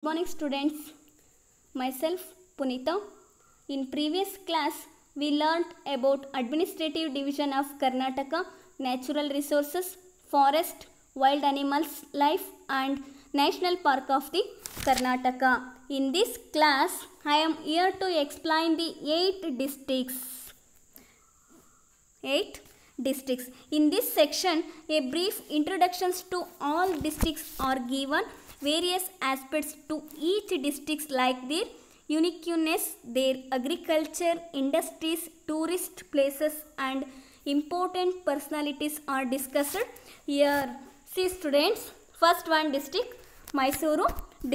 Good morning students, myself Punita. In previous class we learnt about administrative division of Karnataka, natural resources, forest, wild animals life and national park of the Karnataka. In this class I am here to explain the 8 districts. In this section a brief introductions to all districts are given. Various aspects to each district like their uniqueness, their agriculture, industries, tourist places and important personalities are discussed here. See students, first one district, Mysuru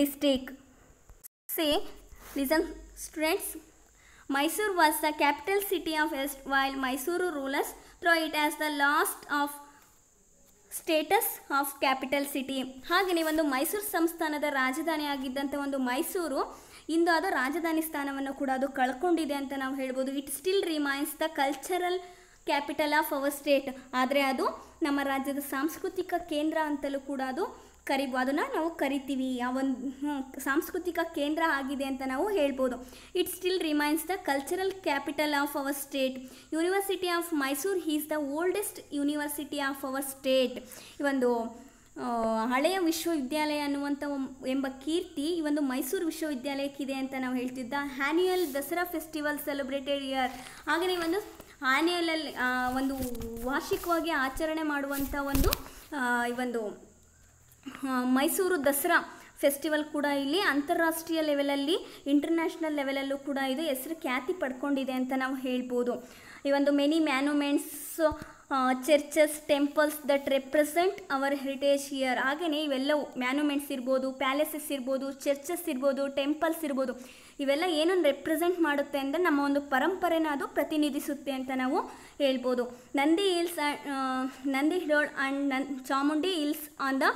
district. Say, listen students, Mysore was the capital city of West while Mysuru rulers through it as the last of status of capital city. ಹಾಗೆಯೇ ಒಂದು ಮೈಸೂರು ಸಂಸ್ಥಾನದ ರಾಜಧಾನಿ ಆಗಿದ್ದಂಥ ಒಂದು ಮೈಸೂರು ಇಂದು ಅದು ರಾಜಧಾನಿ ಸ್ಥಾನವನ್ನು ಕೂಡ ಅದು ಕಳ್ಕೊಂಡಿದೆ ಅಂತ ನಾವು ಹೇಳ್ಬೋದು. It still remains the cultural capital of our state. ಆದರೆ ಅದು ನಮ್ಮ ರಾಜ್ಯದ ಸಾಂಸ್ಕೃತಿಕ ಕೇಂದ್ರ ಅಂತಲೂ ಕೂಡ ಅದು ಅದನ್ನು ನಾವು ಕರಿತೀವಿ. ಆ ಒಂದು ಸಾಂಸ್ಕೃತಿಕ ಕೇಂದ್ರ ಆಗಿದೆ ಅಂತ ನಾವು ಹೇಳ್ಬೋದು. It still remains the cultural capital of our state. University of Mysuru is the oldest university of our state. ಈ ಒಂದು ಹಳೆಯ ವಿಶ್ವವಿದ್ಯಾಲಯ ಅನ್ನುವಂಥ ಎಂಬ ಕೀರ್ತಿ ಈ ಒಂದು ಮೈಸೂರು ವಿಶ್ವವಿದ್ಯಾಲಯಕ್ಕಿದೆ ಅಂತ ನಾವು ಹೇಳ್ತಿದ್ದ. Annual Dasara festival celebrated year. ಹಾಗೆಯೇ ಒಂದು ಆ್ಯನ್ಯುಯಲಲ್ಲಿ ಒಂದು ವಾರ್ಷಿಕವಾಗಿ ಆಚರಣೆ ಮಾಡುವಂಥ ಒಂದು ಈ ಒಂದು ಮೈಸೂರು ದಸರಾ ಫೆಸ್ಟಿವಲ್ ಕೂಡ ಇಲ್ಲಿ ಅಂತಾರಾಷ್ಟ್ರೀಯ ಲೆವೆಲಲ್ಲಿ ಇಂಟರ್ನ್ಯಾಷನಲ್ ಲೆವೆಲಲ್ಲೂ ಕೂಡ ಇದು ಹೆಸರು ಖ್ಯಾತಿ ಪಡ್ಕೊಂಡಿದೆ ಅಂತ ನಾವು ಹೇಳ್ಬೋದು. ಈ ಒಂದು many monuments, churches, temples that represent our heritage here. ಹಾಗೆಯೇ ಇವೆಲ್ಲವೂ ಮ್ಯಾನುಮೆಂಟ್ಸ್ ಇರ್ಬೋದು, ಪ್ಯಾಲೇಸಸ್ ಇರ್ಬೋದು, ಚರ್ಚಸ್ ಇರ್ಬೋದು, ಟೆಂಪಲ್ಸ್ ಇರ್ಬೋದು, ಇವೆಲ್ಲ ಏನನ್ನು ರೆಪ್ರೆಸೆಂಟ್ ಮಾಡುತ್ತೆ ಅಂದರೆ ನಮ್ಮ ಒಂದು ಪರಂಪರೆನ ಅದು ಪ್ರತಿನಿಧಿಸುತ್ತೆ ಅಂತ ನಾವು ಹೇಳ್ಬೋದು. ನಂದಿ ಹಿಲ್ಸ್ ನಂದಿ ಹಿಡೋಳ್ and Chamundi hills on the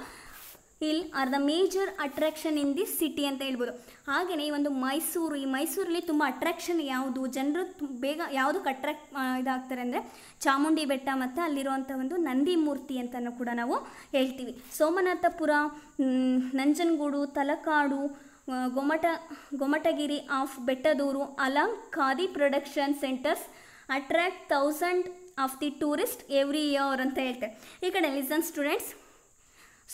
hill are the major attraction in this city ಅಂತ ಹೇಳ್ಬೋದು. ಹಾಗೆಯೇ ಈ ಒಂದು ಈ ಮೈಸೂರಲ್ಲಿ ತುಂಬ ಅಟ್ರಾಕ್ಷನ್ ಯಾವುದು, ಜನರು ಬೇಗ ಯಾವುದಕ್ಕೆ ಇದಾಗ್ತಾರೆ ಅಂದರೆ ಚಾಮುಂಡಿ ಬೆಟ್ಟ ಮತ್ತು ಅಲ್ಲಿರುವಂಥ ಒಂದು ನಂದಿ ಮೂರ್ತಿ ಅಂತಲೂ ಕೂಡ ನಾವು ಹೇಳ್ತೀವಿ. Somanathapura, Nanjangud, Talakadu, Gomatagiri of Bettadur along khadi production centres attract 1000 of the tourist every year ಅಂತ ಹೇಳ್ತಾರೆ. ಈ ಕಡೆ ಲಿಸನ್ ಸ್ಟೂಡೆಂಟ್ಸ್,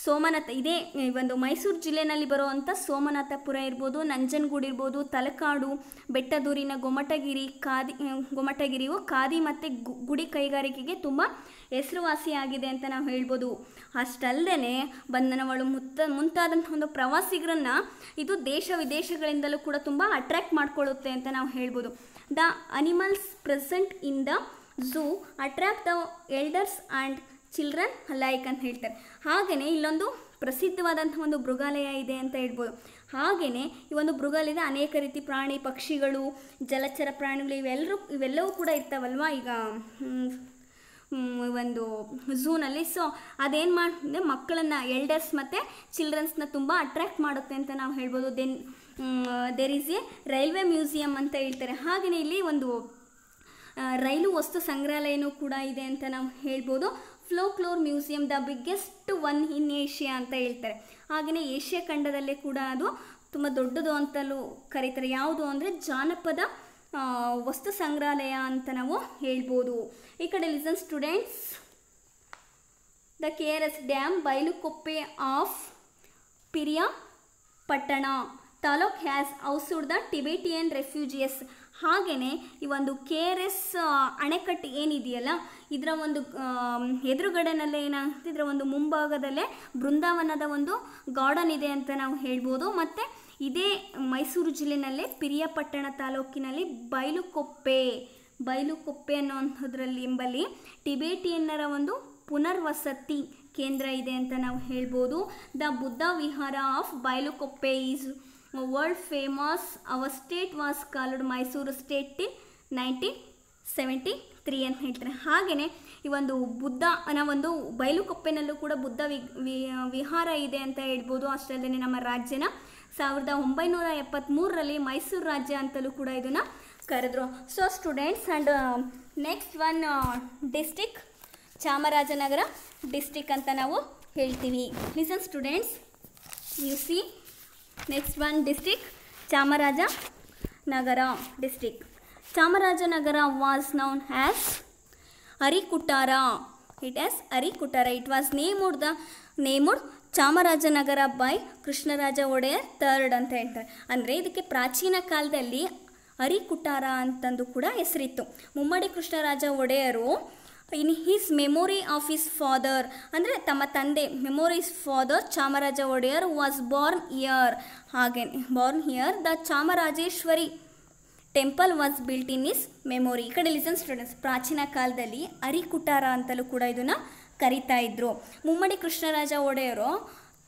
ಸೋಮನಾಥ ಇದೇ ಒಂದು ಮೈಸೂರು ಜಿಲ್ಲೆಯಲ್ಲಿ ಬರುವಂಥ ಸೋಮನಾಥಪುರ ಇರ್ಬೋದು, ನಂಜನಗೂಡು ಇರ್ಬೋದು, ತಲಕಾಡು, ಬೆಟ್ಟದೂರಿನ ಗೊಮಟಗಿರಿಯು ಖಾದಿ ಮತ್ತು ಗುಡಿ ಕೈಗಾರಿಕೆಗೆ ತುಂಬ ಹೆಸರುವಾಸಿಯಾಗಿದೆ ಅಂತ ನಾವು ಹೇಳ್ಬೋದು. ಅಷ್ಟಲ್ಲದೆ ಬಂಧನಗಳು ಮುಂತಾದಂಥ ಒಂದು ಪ್ರವಾಸಿಗರನ್ನು ಇದು ದೇಶ ವಿದೇಶಗಳಿಂದಲೂ ಕೂಡ ತುಂಬ ಅಟ್ರ್ಯಾಕ್ಟ್ ಮಾಡ್ಕೊಳ್ಳುತ್ತೆ ಅಂತ ನಾವು ಹೇಳ್ಬೋದು. The animals present in the zoo attract the elders and children like ಅಂತ ಹೇಳ್ತಾರೆ. ಹಾಗೆಯೇ ಇಲ್ಲೊಂದು ಪ್ರಸಿದ್ಧವಾದಂಥ ಒಂದು ಮೃಗಾಲಯ ಇದೆ ಅಂತ ಹೇಳ್ಬೋದು. ಹಾಗೆಯೇ ಈ ಒಂದು ಮೃಗಾಲಯದ ಅನೇಕ ರೀತಿ ಪ್ರಾಣಿ ಪಕ್ಷಿಗಳು, ಜಲಚರ ಪ್ರಾಣಿಗಳು ಇವೆಲ್ಲವೂ ಕೂಡ ಇರ್ತಾವಲ್ವ ಈಗ ಒಂದು ಝೂನಲ್ಲಿ. ಸೊ ಅದೇನು ಮಾಡಿದ್ರೆ ಮಕ್ಕಳನ್ನು, ಎಲ್ಡರ್ಸ್ ಮತ್ತು ಚಿಲ್ಡ್ರನ್ಸ್ನ ತುಂಬ ಅಟ್ರ್ಯಾಕ್ಟ್ ಮಾಡುತ್ತೆ ಅಂತ ನಾವು ಹೇಳ್ಬೋದು. There is a railway museum ಅಂತ ಹೇಳ್ತಾರೆ. ಹಾಗೆಯೇ ಇಲ್ಲಿ ಒಂದು ರೈಲು ವಸ್ತು ಸಂಗ್ರಹಾಲಯನೂ ಕೂಡ ಇದೆ ಅಂತ ನಾವು ಹೇಳ್ಬೋದು. ಫ್ಲೋಕ್ಲೋರ್ museum the biggest one in Asia ಅಂತ ಹೇಳ್ತಾರೆ. ಹಾಗೆಯೇ ಏಷ್ಯಾ ಖಂಡದಲ್ಲೇ ಕೂಡ ಅದು ತುಂಬ ದೊಡ್ಡದು ಅಂತಲೂ ಕರೀತಾರೆ. ಯಾವುದು ಅಂದರೆ ಜಾನಪದ ವಸ್ತು ಸಂಗ್ರಹಾಲಯ ಅಂತ ನಾವು ಹೇಳ್ಬೋದು. ಈ ಕಡೆ listen students, the KRS dam Bylakuppe of Periyapatna taluk has housed the Tibetan refugees. ಹಾಗೆಯೇ ಈ ಒಂದು KRS ಅಣೆಕಟ್ಟು ಏನಿದೆಯಲ್ಲ, ಇದರ ಒಂದು ಎದುರುಗಡೆನಲ್ಲೇ ಏನಾಗುತ್ತೆ, ಇದರ ಒಂದು ಮುಂಭಾಗದಲ್ಲೇ ಬೃಂದಾವನದ ಒಂದು ಗಾರ್ಡನ್ ಇದೆ ಅಂತ ನಾವು ಹೇಳ್ಬೋದು. ಮತ್ತು ಇದೇ ಮೈಸೂರು ಜಿಲ್ಲೆನಲ್ಲೇ ಪಿರಿಯಾಪಟ್ಟಣ ತಾಲೂಕಿನಲ್ಲಿ ಬೈಲುಕೊಪ್ಪೆ ಅನ್ನೋಂಥದ್ರಲ್ಲಿ ಎಂಬಲ್ಲಿ ಟಿಬೇಟಿಯನ್ನರ ಒಂದು ಪುನರ್ವಸತಿ ಕೇಂದ್ರ ಇದೆ ಅಂತ ನಾವು ಹೇಳ್ಬೋದು. ದ ಬುದ್ಧ ವಿಹಾರ of Bylakuppe is world famous. Hour state was called Mysuru state till 1973 ಅಂತ ಹೇಳ್ತಾರೆ. ಹಾಗೆಯೇ ಈ ಒಂದು ಒಂದು ಬೈಲುಕೊಪ್ಪೆನಲ್ಲೂ ಕೂಡ ಬುದ್ಧ ವಿಹಾರ ಇದೆ ಅಂತ ಹೇಳ್ಬೋದು. ಅಷ್ಟಲ್ಲದೆ ನಮ್ಮ ರಾಜ್ಯನ 1973ರಲ್ಲಿ ಮೈಸೂರು ರಾಜ್ಯ ಅಂತಲೂ ಕೂಡ ಇದನ್ನು ಕರೆದ್ರು. So students and next one district district ಅಂತ ನಾವು ಹೇಳ್ತೀವಿ. Listen students, U C Next one district, Chamarajanagar district. Chamarajanagar was known as Arikutara. It is Arikutara. It was named Chamarajanagar by Krishnaraja Wodeyar III ಅಂತ ಹೇಳ್ತಾರೆ. ಅಂದರೆ ಇದಕ್ಕೆ ಪ್ರಾಚೀನ ಕಾಲದಲ್ಲಿ ಅರಿಕುಟಾರ ಅಂತಂದು ಕೂಡ ಹೆಸರಿತ್ತು. Mummadi Krishnaraja Wodeyar in his memory of his father, ಅಂದರೆ ತಮ್ಮ ತಂದೆ memories father Chamaraja Wodeyar was born here the Chamarajeshwari temple was built in his memory. ಈ ಕಡೆ ಲಿಸನ್ ಸ್ಟೂಡೆಂಟ್ಸ್, ಪ್ರಾಚೀನ ಕಾಲದಲ್ಲಿ ಅರಿಕುಟಾರ ಅಂತಲೂ ಕೂಡ ಇದನ್ನು ಕರಿತಾ ಇದ್ರು. ಮುಮ್ಮಡಿ ಕೃಷ್ಣರಾಜ ಒಡೆಯರು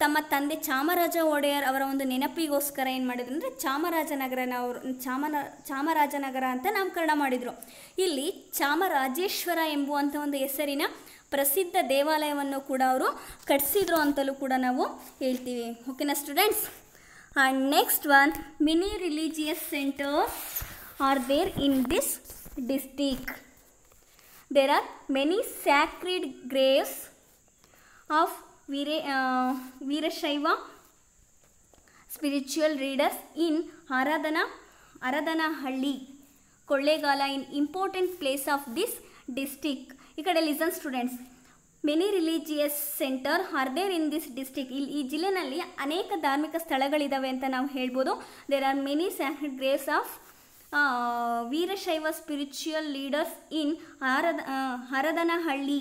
ತಮ್ಮ ತಂದೆ ಚಾಮರಾಜ ಒಡೆಯರ್ ಅವರ ಒಂದು ನೆನಪಿಗೋಸ್ಕರ ಏನು ಮಾಡಿದ್ರು ಅಂದರೆ ಚಾಮರಾಜನಗರ ಅಂತ ನಾಮಕರಣ ಮಾಡಿದರು. ಇಲ್ಲಿ ಚಾಮರಾಜೇಶ್ವರ ಎಂಬುವಂಥ ಒಂದು ಹೆಸರಿನ ಪ್ರಸಿದ್ಧ ದೇವಾಲಯವನ್ನು ಕೂಡ ಅವರು ಕಟ್ಟಿಸಿದ್ರು ಅಂತಲೂ ಕೂಡ ನಾವು ಹೇಳ್ತೀವಿ. ಓಕೆನಾ students? And next one, many religious centres are there in this district. There are many sacred graves of Veerashaiva spiritual leaders in Haradanahalli, Kollegala, in important place of this district. Ikkade listen students, many religious center are there in this district. ಈ ಜಿಲ್ಲೆನಲ್ಲಿ ಅನೇಕ ಧಾರ್ಮಿಕ ಸ್ಥಳಗಳಿದಾವೆ ಅಂತ ನಾವು ಹೇಳ್ಬೋದು. There are many sacred graves of Veerashaiva spiritual leaders in Haradanahalli,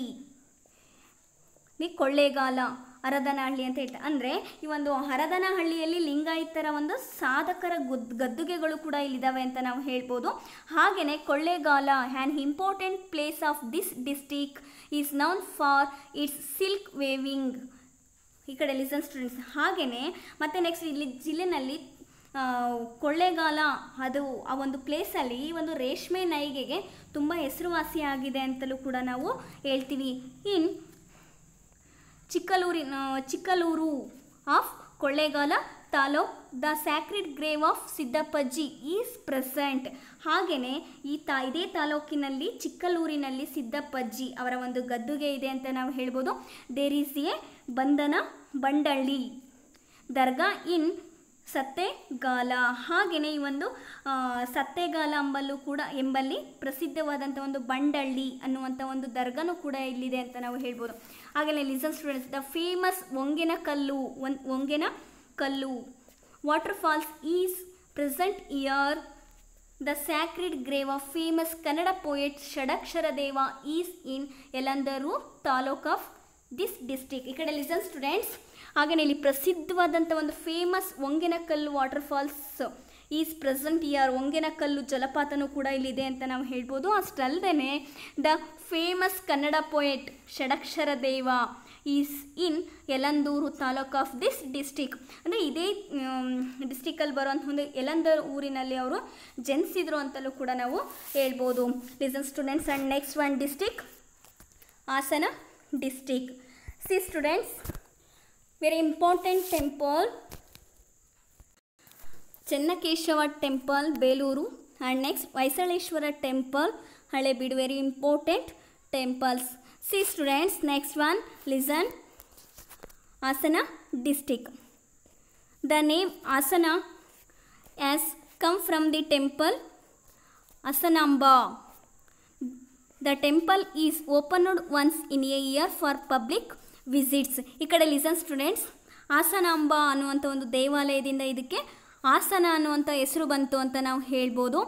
Kollegal, Haradanahalli ಅಂತ ಹೇಳ್ತಾರೆ. ಅಂದರೆ ಈ ಒಂದು ಹರದನಹಳ್ಳಿಯಲ್ಲಿ ಲಿಂಗಾಯತರ ಒಂದು ಸಾಧಕರ ಗದ್ದುಗೆಗಳು ಕೂಡ ಇಲ್ಲಿದ್ದಾವೆ ಅಂತ ನಾವು ಹೇಳ್ಬೋದು. ಹಾಗೆಯೇ Kollegal, an important place of this district is noun for it's silk waving. ಈ ಕಡೆ ಲಿಸನ್ ಸ್ಟೂಡೆಂಟ್ಸ್. ಹಾಗೆಯೇ ಮತ್ತೆ ನೆಕ್ಸ್ಟ್ ಇಲ್ಲಿ ಜಿಲ್ಲೆನಲ್ಲಿ ಕೊಳ್ಳೇಗಾಲ, ಅದು ಆ ಒಂದು ಪ್ಲೇಸಲ್ಲಿ ಒಂದು ರೇಷ್ಮೆ ನೇಯ್ಗೆಗೆ ತುಂಬ ಹೆಸರುವಾಸಿಯಾಗಿದೆ ಅಂತಲೂ ಕೂಡ ನಾವು ಹೇಳ್ತೀವಿ. In Chikkaluru of Kollegal taluk the sacred grave of Siddappajji is present. ಹಾಗೆಯೇ ಇದೇ ತಾಲೂಕಿನಲ್ಲಿ ಚಿಕ್ಕಲೂರಿನಲ್ಲಿ ಸಿದ್ದಪ್ಪಜ್ಜಿ ಅವರ ಒಂದು ಗದ್ದುಗೆ ಇದೆ ಅಂತ ನಾವು ಹೇಳ್ಬೋದು. ದೇರ್ ಈಸ್ ಎ ಬಂಡಳ್ಳಿ ದರ್ಗಾ ಇನ್ ಸತ್ತೆಗಾಲ. ಹಾಗೆಯೇ ಈ ಒಂದು ಸತ್ತೆಗಾಲ ಎಂಬಲ್ಲಿ ಪ್ರಸಿದ್ಧವಾದಂಥ ಒಂದು ಬಂಡಳ್ಳಿ ಅನ್ನುವಂಥ ಒಂದು ದರ್ಗಾನೂ ಕೂಡ ಇಲ್ಲಿದೆ ಅಂತ ನಾವು ಹೇಳ್ಬೋದು. ಹಾಗೆಯೇ listen students, the famous Hogenakkal water falls is present here. The sacred grave of famous Kannada poet Shadakshara Deva is in Yelandur taluk of this district. ಈ ಕಡೆ ಲಿಸನ್ ಸ್ಟೂಡೆಂಟ್ಸ್. ಹಾಗೆಯೇ ಇಲ್ಲಿ ಪ್ರಸಿದ್ಧವಾದಂಥ ಒಂದು famous Hogenakkal water falls is present here. Hogenakkal ಜಲಪಾತನೂ ಕೂಡ ಇಲ್ಲಿದೆ ಅಂತ ನಾವು ಹೇಳ್ಬೋದು. ಅಷ್ಟಲ್ಲದೆ the famous Kannada poet Shadakshara Deva is in Yelandur taluk of this district. ಅಂದರೆ ಇದೇ ಡಿಸ್ಟಿಕಲ್ಲಿ ಬರುವಂಥ ಒಂದು ಯಲಂದೂರು ಊರಿನಲ್ಲಿ ಅವರು ಜನಿಸಿದ್ರು ಅಂತಲೂ ಕೂಡ ನಾವು ಹೇಳ್ಬೋದು. Listen students. And next one district, Hassan district. See students, very important temple, Chennakeshava temple, Beluru, and next Vaisaleshwara temple, Halebeedu. Very important temples. See students, next one, listen. Hasana district. The name Hasana has come from the temple Hasanamba. The temple is opened once in a year for public visits. ಈ ಕಡೆ listen students. Hasanamba ಅನ್ನುವಂಥ ಒಂದು ದೇವಾಲಯದಿಂದ ಇದಕ್ಕೆ ಹಾಸನ ಅನ್ನುವಂಥ ಹೆಸರು ಬಂತು ಅಂತ ನಾವು ಹೇಳ್ಬೋದು.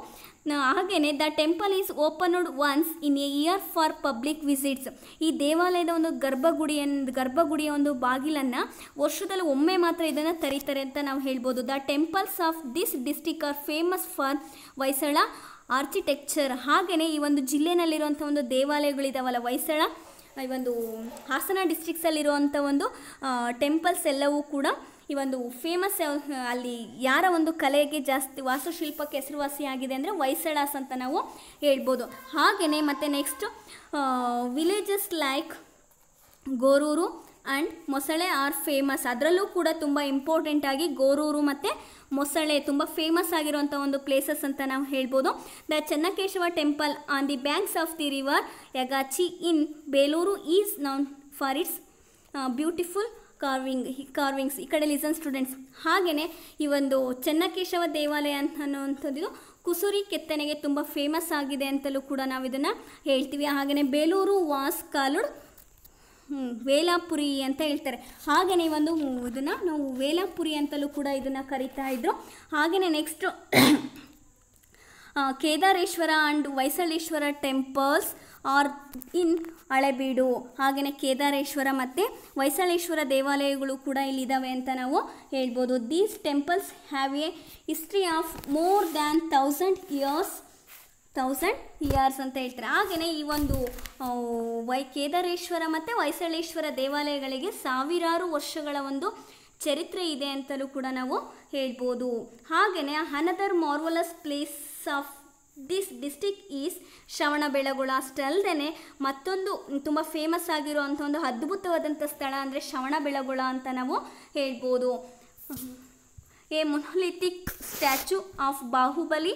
ಹಾಗೆಯೇ the temple is opened once in a year for public visits. ಈ ದೇವಾಲಯದ ಒಂದು ಗರ್ಭಗುಡಿಯ ಒಂದು ಬಾಗಿಲನ್ನು ವರ್ಷದಲ್ಲಿ ಒಮ್ಮೆ ಮಾತ್ರ ಇದನ್ನು ತೆರೀತಾರೆ ಅಂತ ನಾವು ಹೇಳ್ಬೋದು. The temples of this district R famous for Hoysala architecture. ಹಾಗೆಯೇ ಈ ಒಂದು ಜಿಲ್ಲೆನಲ್ಲಿರುವಂಥ ಒಂದು ದೇವಾಲಯಗಳಿದಾವಲ್ಲ, ಹೊಯ್ಸಳ ಈ ಒಂದು ಹಾಸನ ಡಿಸ್ಟ್ರಿಕ್ಸಲ್ಲಿರುವಂಥ ಒಂದು ಟೆಂಪಲ್ಸ್ ಎಲ್ಲವೂ ಕೂಡ ಈ ಒಂದು ಫೇಮಸ್. ಅಲ್ಲಿ ಯಾರ ಒಂದು ಕಲೆಗೆ ಜಾಸ್ತಿ ವಾಸ್ತುಶಿಲ್ಪಕ್ಕೆ ಹೆಸರುವಾಸಿಯಾಗಿದೆ ಅಂದರೆ ಹೊಯ್ಸಳಾಸ್ ಅಂತ ನಾವು ಹೇಳ್ಬೋದು. ಹಾಗೆಯೇ ಮತ್ತು next villages like Goruru and ಮೊಸಳೆ ಆರ್ ಫೇಮಸ್. ಅದರಲ್ಲೂ ಕೂಡ ತುಂಬ ಇಂಪಾರ್ಟೆಂಟಾಗಿ ಗೋರೂರು ಮತ್ತು ಮೊಸಳೆ ತುಂಬ ಫೇಮಸ್ ಆಗಿರುವಂಥ ಒಂದು ಪ್ಲೇಸಸ್ ಅಂತ ನಾವು ಹೇಳ್ಬೋದು. The Chennakeshava temple on the banks of the river Yagachi in Belur is noun for it's beautiful carvings ಈ ಕಡೆ ಲಿಸನ್ ಸ್ಟೂಡೆಂಟ್ಸ್. ಹಾಗೆಯೇ ಈ ಒಂದು ಚೆನ್ನಕೇಶವ ದೇವಾಲಯ ಅನ್ನುವಂಥದ್ದು ಕುಸುರಿ ಕೆತ್ತನೆಗೆ ತುಂಬ ಫೇಮಸ್ ಆಗಿದೆ ಅಂತಲೂ ಕೂಡ ನಾವು ಇದನ್ನು ಹೇಳ್ತೀವಿ. ಹಾಗೆಯೇ ಬೇಲೂರು ವಾಸ್ ಕಾಲುಡ್ ವೇಲಾಪುರಿ ಅಂತ ಹೇಳ್ತಾರೆ. ಹಾಗೆಯೇ ಒಂದು ಇದನ್ನು ನಾವು ವೇಲಾಪುರಿ ಅಂತಲೂ ಕೂಡ ಇದನ್ನು ಕರಿತಾ ಇದ್ರು. ಹಾಗೆಯೇ next Kedareshwara and Hoysaleshwara temples are in Halebidu. ಹಾಗೆಯೇ ಕೇದಾರೇಶ್ವರ ಮತ್ತು ಹೊಯ್ಸಳೇಶ್ವರ ದೇವಾಲಯಗಳು ಕೂಡ ಇಲ್ಲಿದ್ದಾವೆ ಅಂತ ನಾವು ಹೇಳ್ಬೋದು. These temples have A history of more than 1000 years ಅಂತ ಹೇಳ್ತಾರೆ. ಹಾಗೆಯೇ ಈ ಒಂದು ಕೇದಾರೇಶ್ವರ ಮತ್ತು ಹೊಯ್ಸಳೇಶ್ವರ ದೇವಾಲಯಗಳಿಗೆ ಸಾವಿರಾರು ವರ್ಷಗಳ ಒಂದು ಚರಿತ್ರೆ ಇದೆ ಅಂತಲೂ ಕೂಡ ನಾವು ಹೇಳ್ಬೋದು. ಹಾಗೆಯೇ another marvellous place of this district is Shravanabelagola. ಅಷ್ಟೇ ಅಲ್ಲದೆ ಮತ್ತೊಂದು ತುಂಬ ಫೇಮಸ್ ಆಗಿರುವಂಥ ಒಂದು ಅದ್ಭುತವಾದಂಥ ಸ್ಥಳ ಅಂದರೆ ಶ್ರವಣಬೆಳಗೊಳ ಅಂತ ನಾವು ಹೇಳ್ಬೋದು. A monolithic statue of Bahubali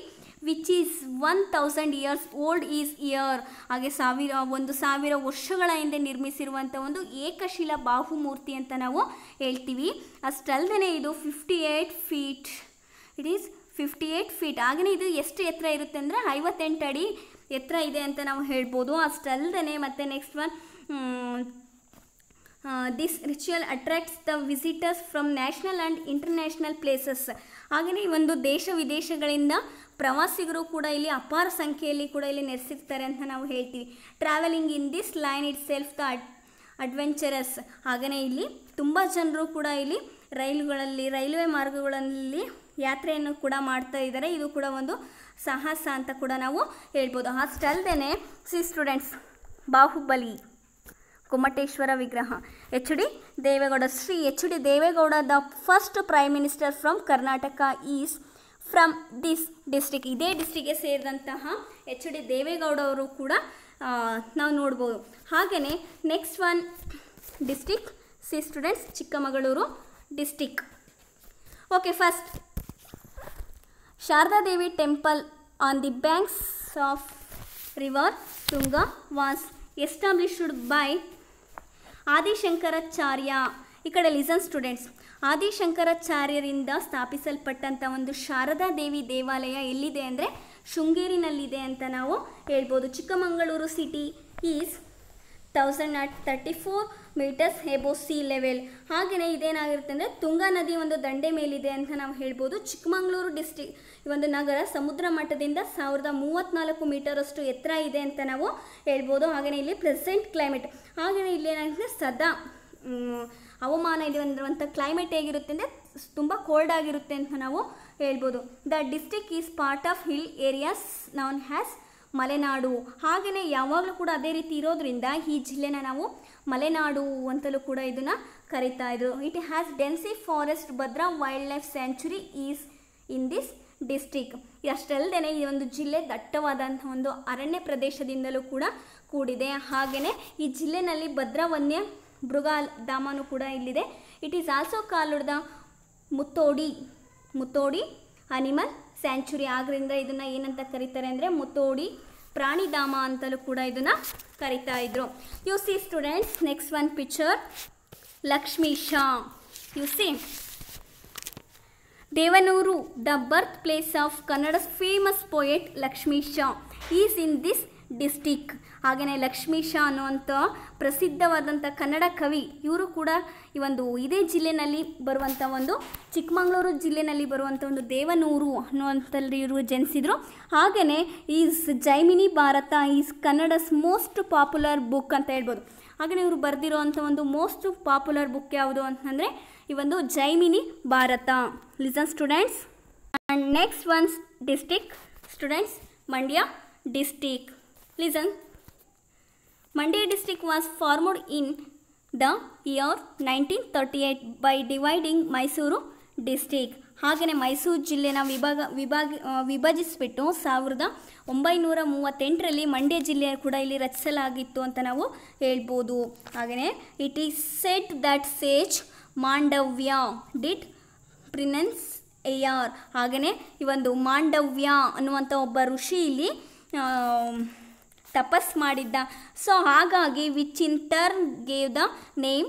which is 1000 years old is year. ಹಾಗೆ 1000 ವರ್ಷಗಳ ಹಿಂದೆ ನಿರ್ಮಿಸಿರುವಂಥ ಒಂದು ಏಕಶಿಲಾ ಬಾಹುಮೂರ್ತಿ ಅಂತ ನಾವು ಹೇಳ್ತೀವಿ. ಅಷ್ಟಲ್ಲದೆ ಇದು 58 feet, ಇಟ್ ಈಸ್ 58 feet. ಹಾಗೆಯೇ ಇದು ಎಷ್ಟು ಎತ್ತರ ಇರುತ್ತೆ ಅಂದರೆ 58 ಅಡಿ ಎತ್ತರ ಇದೆ ಅಂತ ನಾವು ಹೇಳ್ಬೋದು. ಅಷ್ಟಲ್ಲದೆ ಮತ್ತು next one this ritual attracts the visitors from national and international places. ಹಾಗೆಯೇ ಈ ಒಂದು ದೇಶ ವಿದೇಶಗಳಿಂದ ಪ್ರವಾಸಿಗರು ಕೂಡ ಇಲ್ಲಿ ಅಪಾರ ಸಂಖ್ಯೆಯಲ್ಲಿ ಕೂಡ ಇಲ್ಲಿ ನೆಲೆಸಿರ್ತಾರೆ ಅಂತ ನಾವು ಹೇಳ್ತೀವಿ. Travelling in this line it self the adventurous. ಹಾಗೆಯೇ ಇಲ್ಲಿ ತುಂಬ ಜನರು ಕೂಡ ಇಲ್ಲಿ ರೈಲ್ವೆ ಮಾರ್ಗಗಳಲ್ಲಿ ಯಾತ್ರೆಯನ್ನು ಕೂಡ ಮಾಡ್ತಾ ಇದ್ದಾರೆ. ಇದು ಕೂಡ ಒಂದು ಸಾಹಸ ಅಂತ ಕೂಡ ನಾವು ಹೇಳ್ಬೋದು. ಅಷ್ಟಲ್ಲದೆ ಸ್ಟೂಡೆಂಟ್ಸ್ ಬಾಹುಬಲಿ ಗೊಮ್ಮಟೇಶ್ವರ ವಿಗ್ರಹ D Deve Gowda, Shri D Deve Gowda the first prime minister from Karnataka is from this district. ಇದೇ ಡಿಸ್ಟ್ರಿಕ್ಗೆ ಸೇರಿದಂತಹ ಡಿ ದೇವೇಗೌಡ ಅವರು ಕೂಡ ನಾವು ನೋಡ್ಬೋದು. ಹಾಗೆಯೇ next one district students Chikkamagaluru district. Okay, first Sharada Devi temple on the banks of river Tunga was established by Adi Shankaracharya. ಈ ಕಡೆ ಲಿಸನ್ ಸ್ಟೂಡೆಂಟ್ಸ್, ಆದಿಶಂಕರಾಚಾರ್ಯರಿಂದ ಸ್ಥಾಪಿಸಲ್ಪಟ್ಟಂಥ ಒಂದು ಶಾರದಾದೇವಿ ದೇವಾಲಯ ಎಲ್ಲಿದೆ ಅಂದರೆ ಶೃಂಗೇರಿನಲ್ಲಿದೆ ಅಂತ ನಾವು ಹೇಳ್ಬೋದು. Chikkamagaluru city is 1034 meters above sea level. ಹಾಗೆಯೇ ಇದೇನಾಗಿರುತ್ತೆ ಅಂದರೆ ತುಂಗಾ ನದಿ ಒಂದು ದಂಡೆ ಮೇಲಿದೆ ಅಂತ ನಾವು ಹೇಳ್ಬೋದು. ಚಿಕ್ಕಮಗಳೂರು ಡಿಸ್ಟ್ರಿಕ್ಟ್ ಈ ಒಂದು ನಗರ ಸಮುದ್ರ ಮಟ್ಟದಿಂದ 1034 ಮೀಟರಷ್ಟು ಎತ್ತರ ಇದೆ ಅಂತ ನಾವು ಹೇಳ್ಬೋದು. ಹಾಗೆಯೇ ಇಲ್ಲಿ ಪ್ರೆಸೆಂಟ್ ಕ್ಲೈಮೇಟ್, ಹಾಗೆಯೇ ಇಲ್ಲಿ ಏನಾಗುತ್ತೆ ಸದಾ ಹವಾಮಾನ ಇಲ್ಲಿ ಬಂದಿರುವಂಥ ಕ್ಲೈಮೇಟ್ ಹೇಗಿರುತ್ತೆ ಅಂದರೆ ತುಂಬ ಕೋಲ್ಡ್ ಆಗಿರುತ್ತೆ ಅಂತ ನಾವು ಹೇಳ್ಬೋದು. The district is part of hill areas non has Malenadu. ಹಾಗೆಯೇ ಯಾವಾಗಲೂ ಕೂಡ ಅದೇ ರೀತಿ ಇರೋದ್ರಿಂದ ಈ ಜಿಲ್ಲೆನ ನಾವು ಮಲೆನಾಡು ಅಂತಲೂ ಕೂಡ ಇದನ್ನು ಕರೀತಾ ಇದ್ರು. It has dense forest. Bhadra wild life sanctuary is in this district. ಅಷ್ಟಲ್ಲದೆ ಈ ಒಂದು ಜಿಲ್ಲೆ ದಟ್ಟವಾದಂಥ ಒಂದು ಅರಣ್ಯ ಪ್ರದೇಶದಿಂದಲೂ ಕೂಡ ಕೂಡಿದೆ. ಹಾಗೆಯೇ ಈ ಜಿಲ್ಲೆನಲ್ಲಿ ಭದ್ರಾ ವನ್ಯ ಮೃಗಧಾಮನೂ ಕೂಡ ಇಲ್ಲಿದೆ. It is also called the Muthodi animal sanctuary. ಆದ್ದರಿಂದ ಇದನ್ನು ಏನಂತ ಕರೀತಾರೆ ಅಂದರೆ ಮುತ್ತೋಡಿ ಪ್ರಾಣಿಧಾಮ ಅಂತಲೂ ಕೂಡ ಇದನ್ನು ಕರಿತಾ ಇದ್ರು. You see students, next one picture Lakshmisha. You see Devanur, the birth place of Kannada's famous poet Lakshmisha is in this district. ಹಾಗೆಯೇ ಲಕ್ಷ್ಮೀಶ ಅನ್ನುವಂಥ ಪ್ರಸಿದ್ಧವಾದಂಥ ಕನ್ನಡ ಕವಿ, ಇವರು ಕೂಡ ಈ ಒಂದು ಇದೇ ಜಿಲ್ಲೆನಲ್ಲಿ ಬರುವಂಥ ಒಂದು ಚಿಕ್ಕಮಗಳೂರು ಜಿಲ್ಲೆನಲ್ಲಿ ಬರುವಂಥ ಒಂದು ದೇವನೂರು ಅನ್ನುವಂಥಲ್ಲಿ ಇವರು ಜನಿಸಿದರು. ಹಾಗೆಯೇ is Jaimini Bharata is Kannada's most popular book ಅಂತ ಹೇಳ್ಬೋದು. ಹಾಗೆಯೇ ಇವರು ಬರೆದಿರುವಂಥ ಒಂದು ಮೋಸ್ಟ್ ಪಾಪ್ಯುಲರ್ ಬುಕ್ ಯಾವುದು ಅಂತಂದರೆ ಈ ಒಂದು Jaimini Bharat. Listen students. And next one district students Mandya district. Listen. Mandya district was formed in the year 1938 by dividing Mysuru district. ಹಾಗೆಯೇ ಮೈಸೂರು ಜಿಲ್ಲೆನ ವಿಭಜಿಸಿಬಿಟ್ಟು 1938ರಲ್ಲಿ ಮಂಡ್ಯ ಜಿಲ್ಲೆ ಕೂಡ ಇಲ್ಲಿ ರಚಿಸಲಾಗಿತ್ತು ಅಂತ ನಾವು ಹೇಳ್ಬೋದು. ಹಾಗೆಯೇ it is said that sage Mandavya did penance here. ಹಾಗೆಯೇ ಈ ಒಂದು ಮಾಂಡವ್ಯ ಅನ್ನುವಂಥ ಒಬ್ಬ ಋಷಿ ಇಲ್ಲಿ ತಪಸ್ ಮಾಡಿದ್ದ. ಸೊ ಹಾಗಾಗಿ which in turn gave the name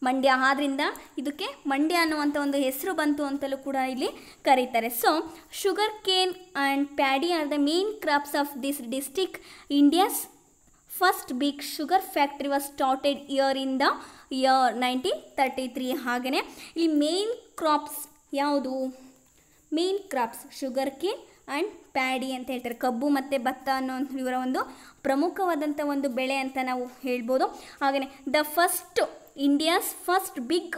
Mandya, ಆದ್ದರಿಂದ ಇದಕ್ಕೆ ಮಂಡ್ಯ ಅನ್ನುವಂಥ ಒಂದು ಹೆಸರು ಬಂತು ಅಂತಲೂ ಕೂಡ ಇಲ್ಲಿ ಕರೀತಾರೆ. So sugar cane and paddy are the main crops of this district. India's first big sugar factory was started in the year 1933. ಹಾಗೆಯೇ ಇಲ್ಲಿ ಮೇನ್ ಕ್ರಾಪ್ಸ್ ಯಾವುದು? Main crops sugar cane and paddy ಅಂತ ಹೇಳ್ತಾರೆ. ಕಬ್ಬು ಮತ್ತು ಭತ್ತ ಅನ್ನೋ ಇವರ ಒಂದು ಪ್ರಮುಖವಾದಂಥ ಒಂದು ಬೆಳೆ ಅಂತ ನಾವು ಹೇಳ್ಬೋದು. ಹಾಗೆಯೇ the first India's first big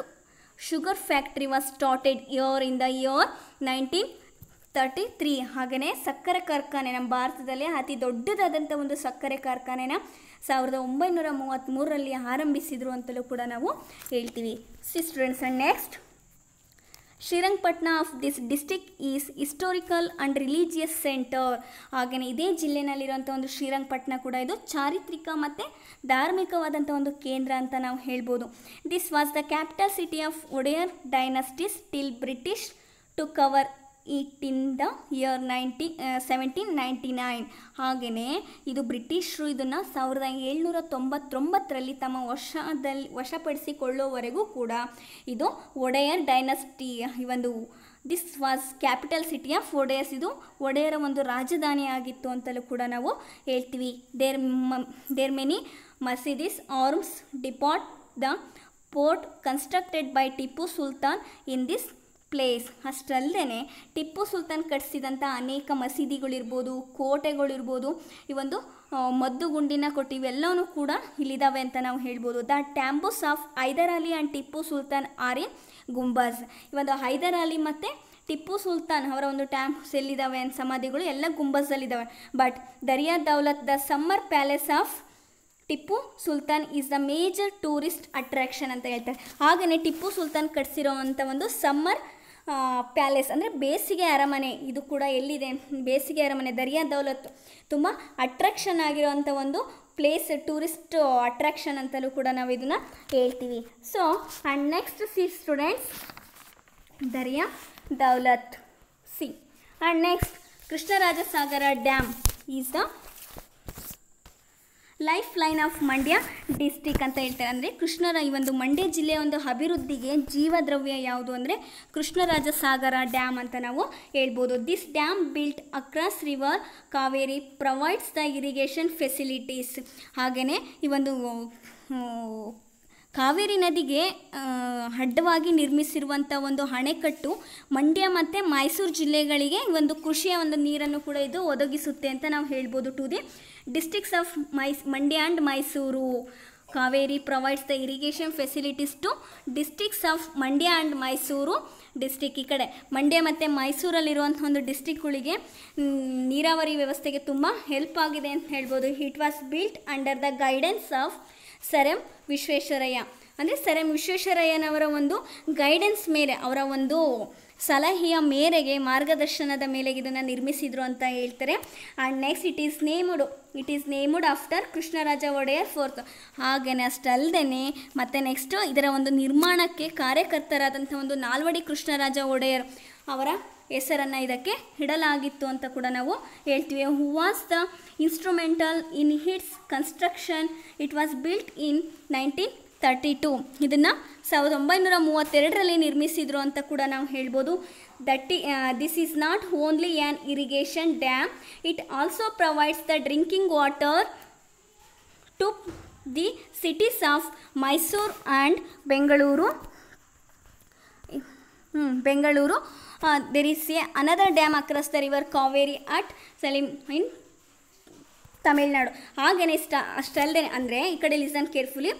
sugar factory was started in the year 1933. ಹಾಗೆಯೇ ಸಕ್ಕರೆ ಕಾರ್ಖಾನೆ, ನಮ್ಮ ಭಾರತದಲ್ಲೇ ಅತಿ ದೊಡ್ಡದಾದಂಥ ಒಂದು ಸಕ್ಕರೆ ಕಾರ್ಖಾನೆನ 1933ರಲ್ಲಿ ಆರಂಭಿಸಿದರು ಅಂತಲೂ ಕೂಡ ನಾವು ಹೇಳ್ತೀವಿ. Students, and next Srirangapatna of this district is historical and religious centre. ಹಾಗೆಯೇ ಇದೇ ಜಿಲ್ಲೆನಲ್ಲಿರುವಂಥ ಒಂದು ಶ್ರೀರಂಗಪಟ್ಟಣ ಕೂಡ ಇದು ಚಾರಿತ್ರಿಕ ಮತ್ತು ಧಾರ್ಮಿಕವಾದಂಥ ಒಂದು ಕೇಂದ್ರ ಅಂತ ನಾವು ಹೇಳ್ಬೋದು. This was the capital city of Wodeyar dynasties till British to cover it in the year 1799. ಹಾಗೆಯೇ ಇದು ಬ್ರಿಟಿಷರು ಇದನ್ನು 1799ರಲ್ಲಿ ತಮ್ಮ ವಶಪಡಿಸಿಕೊಳ್ಳುವವರೆಗೂ ಕೂಡ ಇದು ಒಡೆಯರ್ ಡೈನಸ್ಟಿ ಈ ಒಂದು this was capital city of Wodeyars, ಇದು ಒಡೆಯರ ಒಂದು ರಾಜಧಾನಿ ಆಗಿತ್ತು ಅಂತಲೂ ಕೂಡ ನಾವು ಹೇಳ್ತೀವಿ. ದೇರ್ ಮೆನಿ ಮಸೀದೀಸ್, arms depot, the fort constructed by Tipu Sultan in this place. ಅಷ್ಟಲ್ಲದೆ ಟಿಪ್ಪು ಸುಲ್ತಾನ್ ಕಟ್ಟಿಸಿದಂಥ ಅನೇಕ ಮಸೀದಿಗಳಿರ್ಬೋದು, ಕೋಟೆಗಳಿರ್ಬೋದು, ಈ ಒಂದು ಮದ್ದುಗುಂಡಿನ ಕೋಟೆ ಇವೆಲ್ಲವೂ ಕೂಡ ಇಲ್ಲಿದ್ದಾವೆ ಅಂತ ನಾವು ಹೇಳ್ಬೋದು. The tombs of Hyder Ali and Tipu Sultan are in Gumbaz. ಈ ಒಂದು ಹೈದರ್ ಅಲಿ ಮತ್ತು ಟಿಪ್ಪು ಸುಲ್ತಾನ್ ಅವರ ಒಂದು ಟ್ಯಾಂಬೂಸ್ ಎಲ್ಲಿದ್ದಾವೆ ಅಂತ ಸಮಾಧಿಗಳು ಎಲ್ಲ ಗುಂಬಜಲ್ಲಿದ್ದಾವೆ. But Daria Daulat, the summer palace of Tipu Sultan is the major tourist attraction ಅಂತ ಹೇಳ್ತಾರೆ. ಹಾಗೆಯೇ ಟಿಪ್ಪು ಸುಲ್ತಾನ್ ಕಟ್ಟಿಸಿರೋ ಅಂಥ ಒಂದು ಸಮ್ಮರ್ ಪ್ಯಾಲೇಸ್ ಅಂದರೆ ಬೇಸಿಗೆ ಅರಮನೆ, ಇದು ಕೂಡ ಎಲ್ಲಿದೆ? ಬೇಸಿಗೆ ಅರಮನೆ ದರಿಯಾ ದೌಲತ್ ತುಂಬ ಅಟ್ರಾಕ್ಷನ್ ಆಗಿರೋವಂಥ ಒಂದು ಪ್ಲೇಸ್, ಟೂರಿಸ್ಟ್ ಅಟ್ರಾಕ್ಷನ್ ಅಂತಲೂ ಕೂಡ ನಾವು ಇದನ್ನು ಹೇಳ್ತೀವಿ. So and next see students, Dariya Daulat see. And next Krishnarajasagara dam is the lifeline of Mandya district ಅಂತ ಹೇಳ್ತಾರೆ. ಅಂದರೆ ಕೃಷ್ಣರ ಈ ಒಂದು ಮಂಡ್ಯ ಜಿಲ್ಲೆಯ ಒಂದು ಅಭಿವೃದ್ಧಿಗೆ ಜೀವದ್ರವ್ಯ ಯಾವುದು ಅಂದರೆ ಕೃಷ್ಣರಾಜಸಾಗರ ಡ್ಯಾಮ್ ಅಂತ ನಾವು ಹೇಳ್ಬೋದು. This dam built across river Kaveri provides the irrigation facilities. ಹಾಗೆಯೇ ಈ ಒಂದು ಕಾವೇರಿ ನದಿಗೆ ಅಡ್ಡವಾಗಿ ನಿರ್ಮಿಸಿರುವಂಥ ಒಂದು ಅಣೆಕಟ್ಟು ಮಂಡ್ಯ ಮತ್ತು ಮೈಸೂರು ಜಿಲ್ಲೆಗಳಿಗೆ ಒಂದು ಕೃಷಿಯ ಒಂದು ನೀರನ್ನು ಕೂಡ ಇದು ಒದಗಿಸುತ್ತೆ ಅಂತ ನಾವು ಹೇಳ್ಬೋದು. To the districts of Mandya and Mysuru. Kaveri provides the irrigation facilities to districts of Mandya and Mysuru district. ಈ ಕಡೆ ಮಂಡ್ಯ ಮತ್ತು ಮೈಸೂರಲ್ಲಿರುವಂಥ ಒಂದು ಡಿಸ್ಟ್ರಿಕ್ಟ್ಗಳಿಗೆ ನೀರಾವರಿ ವ್ಯವಸ್ಥೆಗೆ ತುಂಬ ಹೆಲ್ಪ್ ಆಗಿದೆ ಅಂತ ಹೇಳ್ಬೋದು. It was built under the guidance of sir M Visvesvaraya. ಅಂದರೆ ಸರ್ ಎಂ ವಿಶ್ವೇಶ್ವರಯ್ಯನವರ ಒಂದು ಗೈಡೆನ್ಸ್ ಮೇಲೆ, ಅವರ ಒಂದು ಸಲಹೆಯ ಮೇರೆಗೆ, ಮಾರ್ಗದರ್ಶನದ ಮೇಲೆಗೆ ಇದನ್ನು ನಿರ್ಮಿಸಿದರು ಅಂತ ಹೇಳ್ತಾರೆ. And next it is named after Krishnaraja Wodeyar fourth. ಹಾಗೆಯೇ ಅಷ್ಟಲ್ಲದೆ ಮತ್ತು ನೆಕ್ಸ್ಟು ಇದರ ಒಂದು ನಿರ್ಮಾಣಕ್ಕೆ ಕಾರ್ಯಕರ್ತರಾದಂಥ ಒಂದು ನಾಲ್ವಡಿ ಕೃಷ್ಣರಾಜ ಒಡೆಯರ್ ಅವರ ಹೆಸರನ್ನು ಇದಕ್ಕೆ ಇಡಲಾಗಿತ್ತು ಅಂತ ಕೂಡ ನಾವು ಹೇಳ್ತೀವಿ. Who was the instrumental in its construction. It was built in 1932. ಇದನ್ನು 1932ರಲ್ಲಿ ನಿರ್ಮಿಸಿದರು ಅಂತ ಕೂಡ ನಾವು ಹೇಳ್ಬೋದು. This is not only an irrigation dam, it also provides the drinking water to the cities of Mysuru and Bengaluru. There is another dam across the river Kaveri at Salim in Tamil Nadu. ಹಾಗೆಯೇ ಅಷ್ಟಲ್ಲದೆ ಅಂದರೆ ಈ ಕಡೆ listen carefully,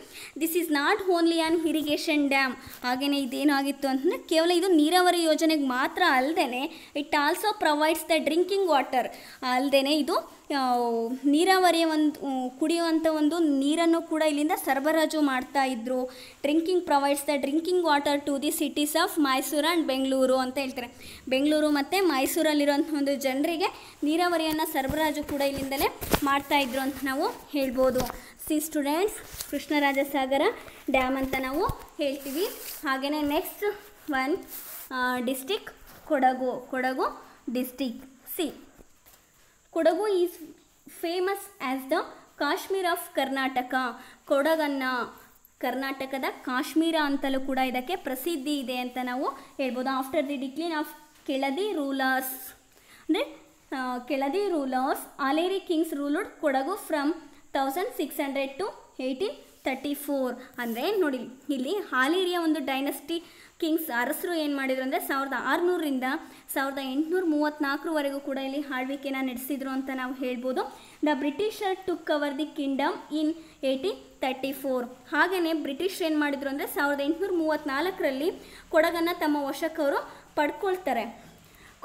this is not only on irrigation dam. ಹಾಗೆಯೇ ಇದೇನಾಗಿತ್ತು ಅಂತಂದರೆ ಕೇವಲ ಇದು ನೀರಾವರಿ ಯೋಜನೆಗೆ ಮಾತ್ರ ಅಲ್ಲದೆ it also provides the drinking water. ಅಲ್ಲದೆ ಇದು ನೀರಾವರಿಯ ಒಂದು ಕುಡಿಯುವಂಥ ಒಂದು ನೀರನ್ನು ಕೂಡ ಇಲ್ಲಿಂದ ಸರಬರಾಜು ಮಾಡ್ತಾ ಇದ್ರು. Provides the drinking water to the cities of Mysuru and Bengaluru ಅಂತ ಹೇಳ್ತಾರೆ. ಬೆಂಗಳೂರು ಮತ್ತು ಮೈಸೂರಲ್ಲಿರುವಂಥ ಒಂದು ಜನರಿಗೆ ನೀರಾವರಿಯನ್ನು ಸರಬರಾಜು ಕೂಡ ಇಲ್ಲಿಂದಲೇ ಮಾಡ್ತಾಯಿದ್ರು ಅಂತ ನಾವು ಹೇಳ್ಬೋದು. ಸ್ಟೂಡೆಂಟ್ಸ್, ಕೃಷ್ಣರಾಜಸಾಗರ ಡ್ಯಾಮ್ ಅಂತ ನಾವು ಹೇಳ್ತೀವಿ. ಹಾಗೆಯೇ next one district Kodagu district see. Kodagu is famous as the Kashmir of Karnataka. ಕೊಡಗನ್ನು ಕರ್ನಾಟಕದ ಕಾಶ್ಮೀರ ಅಂತಲೂ ಕೂಡ ಇದಕ್ಕೆ ಪ್ರಸಿದ್ಧಿ ಇದೆ ಅಂತ ನಾವು ಹೇಳ್ಬೋದು. After the decline of Keladi rulers ಅಂದರೆ Keladi rulers Haleri kings ruled Kodagu from 1600 to 1834. ಅಂದರೆ ನೋಡಿ ಇಲ್ಲಿ ಹಾಲೇರಿಯ ಒಂದು ಡೈನಸ್ಟಿ ಕಿಂಗ್ಸ್ ಅರಸರು ಏನು ಮಾಡಿದ್ರು ಅಂದರೆ 1600ರಿಂದ 1834ವರೆಗೂ ಕೂಡ ಇಲ್ಲಿ ಆಳ್ವಿಕೆನ ನಡೆಸಿದ್ರು ಅಂತ ನಾವು ಹೇಳ್ಬೋದು. ದ ಬ್ರಿಟಿಷರ್ took over the kingdom in 1834. ಹಾಗೆಯೇ ಬ್ರಿಟಿಷ್ ಏನು ಮಾಡಿದ್ರು ಅಂದರೆ 1834ರಲ್ಲಿ ಕೊಡಗನ್ನು ತಮ್ಮ ವಶಕ್ಕವರು ಪಡ್ಕೊಳ್ತಾರೆ.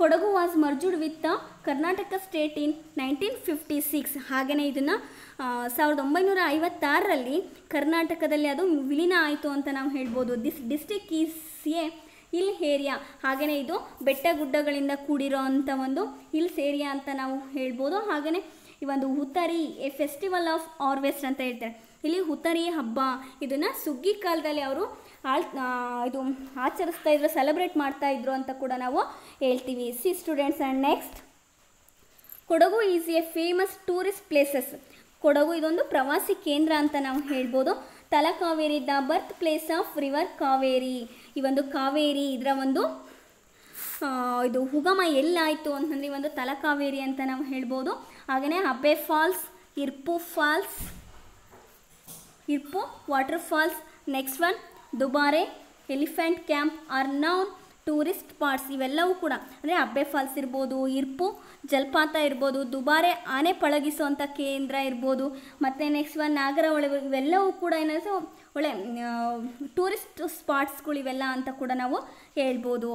Kodagu was merged with the Karnataka state in 1956. ಹಾಗೆಯೇ ಇದನ್ನು 1956ರಲ್ಲಿ ಕರ್ನಾಟಕದಲ್ಲಿ ಅದು ವಿಲೀನ ಆಯಿತು ಅಂತ ನಾವು ಹೇಳ್ಬೋದು. This district is A hill area. ಹಾಗೆಯೇ ಇದು ಬೆಟ್ಟ ಗುಡ್ಡಗಳಿಂದ ಕೂಡಿರೋ ಅಂಥ ಒಂದು ಹಿಲ್ಸ್ ಏರಿಯಾ ಅಂತ ನಾವು ಹೇಳ್ಬೋದು. ಹಾಗೆಯೇ ಈ ಒಂದು Huttari A festival of harvest ಅಂತ ಹೇಳ್ತಾರೆ. ಇಲ್ಲಿ ಹುತ್ತರಿ ಹಬ್ಬ ಇದನ್ನು ಸುಗ್ಗಿ ಕಾಲದಲ್ಲಿ ಅವರು ಇದು ಆಚರಿಸ್ತಾ ಇದ್ರು, ಸೆಲೆಬ್ರೇಟ್ ಮಾಡ್ತಾ ಇದ್ರು ಅಂತ ಕೂಡ ನಾವು ಹೇಳ್ತೀವಿ. C students, and next Kodagu is a famous tourist places. Kodagu ಇದೊಂದು ಪ್ರವಾಸಿ ಕೇಂದ್ರ ಅಂತ ನಾವು ಹೇಳ್ಬೋದು. Talakaveri the birth place of river Kaveri. ಈ ಒಂದು ಕಾವೇರಿ ಇದರ ಒಂದು ಇದು ಉಗಮ ಎಲ್ಲಾಯಿತು ಅಂತಂದರೆ ಈ ಒಂದು ತಲಕಾವೇರಿ ಅಂತ ನಾವು ಹೇಳ್ಬೋದು. ಹಾಗೆಯೇ Abbey falls, Irpu waterfalls, next one Dubare, elephant camp are known tourist spots. ಇವೆಲ್ಲವೂ ಕೂಡ ಅಂದರೆ ಅಬ್ಬೆ ಫಾಲ್ಸ್ ಇರ್ಬೋದು, ಇರ್ಪು ಜಲಪಾತ ಇರ್ಬೋದು, ದುಬಾರೆ ಆನೆ ಪಳಗಿಸುವಂಥ ಕೇಂದ್ರ ಇರ್ಬೋದು, ಮತ್ತು ನೆಕ್ಸ್ಟ್ ಒನ್ ನಾಗರಹೊಳೆ, ಇವೆಲ್ಲವೂ ಕೂಡ ಏನಾದರೂ ಒಳ್ಳೆ ಟೂರಿಸ್ಟ್ ಸ್ಪಾಟ್ಸ್ಗಳು ಇವೆಲ್ಲ ಅಂತ ಕೂಡ ನಾವು ಹೇಳ್ಬೋದು.